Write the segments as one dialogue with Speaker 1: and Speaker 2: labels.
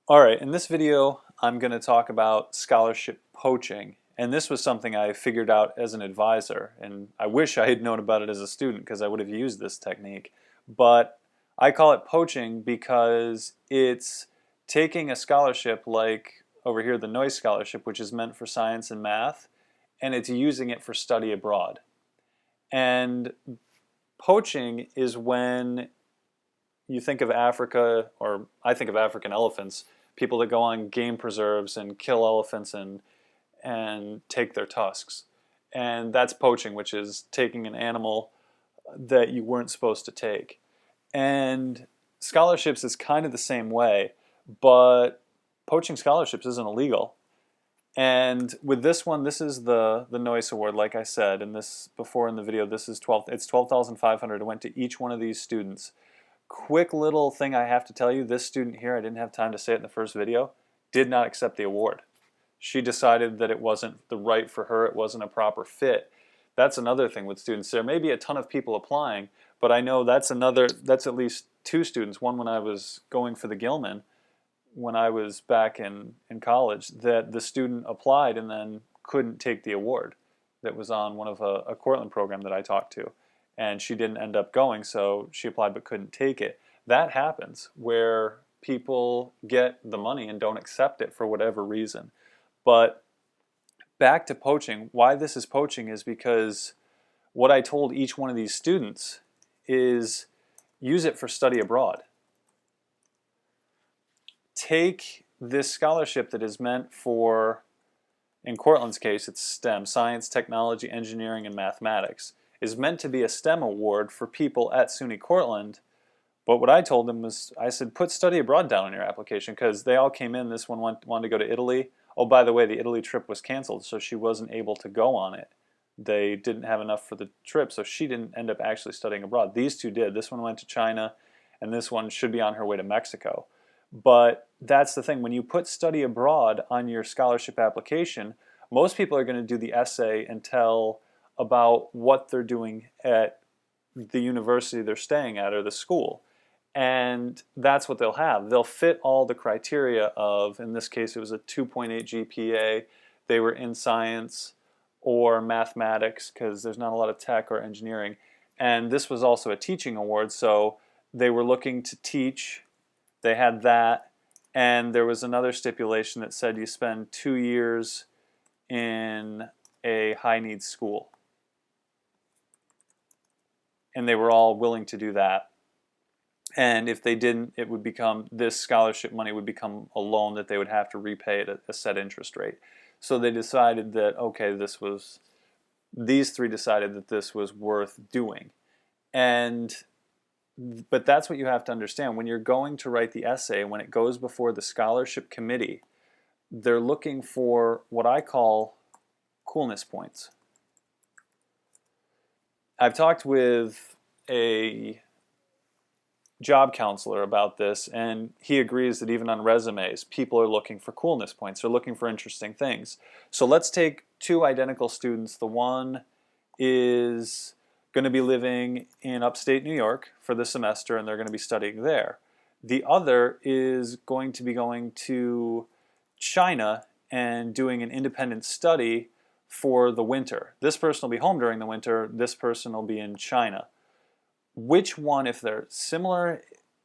Speaker 1: Alright, in this video I'm going to talk about scholarship poaching, and this was something I figured out as an advisor, and I wish I had known about it as a student because I would have used this technique. But I call it poaching because it's taking a scholarship like over here the Noyce Scholarship, which is meant for science and math, and it's using it for study abroad. And poaching is when you think of Africa, or I think of African elephants, people that go on game preserves and kill elephants and take their tusks. And that's poaching, which is taking an animal that you weren't supposed to take. And scholarships is kind of the same way, but poaching scholarships isn't illegal. And with this one, this is the Noyce Award, like I said, and this before in the video, this is it's 12,500. It went to each one of these students. Quick little thing I have to tell you, this student here, I didn't have time to say it in the first video, did not accept the award. She decided that it wasn't the right for her, it wasn't a proper fit. That's another thing with students. There may be a ton of people applying, but I know that's at least two students, one when I was going for the Gilman, when I was back in college, that the student applied and then couldn't take the award that was on one of a Cortland program that I talked to. And she didn't end up going, so she applied but couldn't take it. That happens where people get the money and don't accept it for whatever reason. But back to poaching, why this is poaching is because what I told each one of these students is use it for study abroad. Take this scholarship that is meant for, in Cortland's case, it's STEM, science, technology, engineering, and mathematics, is meant to be a STEM award for people at SUNY Cortland. But what I told them was, I said, put study abroad down on your application, because they all came in. This one wanted to go to Italy. Oh, by the way, the Italy trip was canceled, so she wasn't able to go on it. They didn't have enough for the trip, so she didn't end up actually studying abroad. These two did. This one went to China, and this one should be on her way to Mexico. But that's the thing. When you put study abroad on your scholarship application, most people are going to do the essay and tell about what they're doing at the university they're staying at or the school. And that's what they'll have. They'll fit all the criteria of, in this case it was a 2.8 GPA, they were in science or mathematics because there's not a lot of tech or engineering. And this was also a teaching award, so they were looking to teach. They had that, and there was another stipulation that said you spend 2 years in a high-needs school. And they were all willing to do that. And if they didn't, it would become, this scholarship money would become a loan that they would have to repay at a set interest rate. So they decided that, okay, these three decided that this was worth doing. But that's what you have to understand. When you're going to write the essay, when it goes before the scholarship committee, they're looking for what I call coolness points. I've talked with a job counselor about this, and he agrees that even on resumes, people are looking for coolness points. They're looking for interesting things. So let's take two identical students. The one is going to be living in upstate New York for the semester, and they're going to be studying there. The other is going to be going to China and doing an independent study for the winter. This person will be home during the winter. This person will be in China. Which one, if they're similar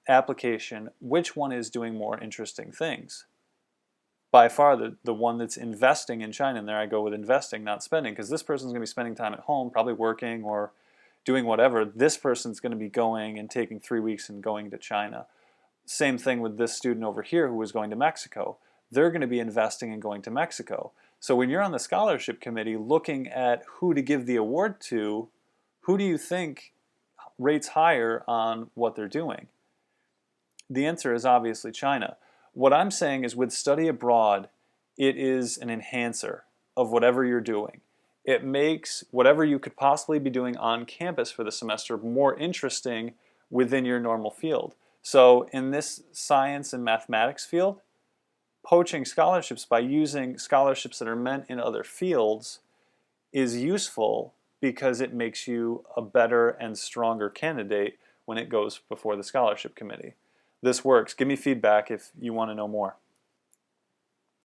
Speaker 1: application, which one is doing more interesting things? By far the one that's investing in China, and there I go with investing, not spending, because this person's going to be spending time at home, probably working or doing whatever. This person's going to be going and taking 3 weeks and going to China. Same thing with this student over here who was going to Mexico. They're going to be investing and going to Mexico. So when you're on the scholarship committee looking at who to give the award to, who do you think rates higher on what they're doing? The answer is obviously China. What I'm saying is with study abroad, it is an enhancer of whatever you're doing. It makes whatever you could possibly be doing on campus for the semester more interesting within your normal field. So in this science and mathematics field, poaching scholarships by using scholarships that are meant in other fields is useful because it makes you a better and stronger candidate when it goes before the scholarship committee. This works. Give me feedback if you want to know more.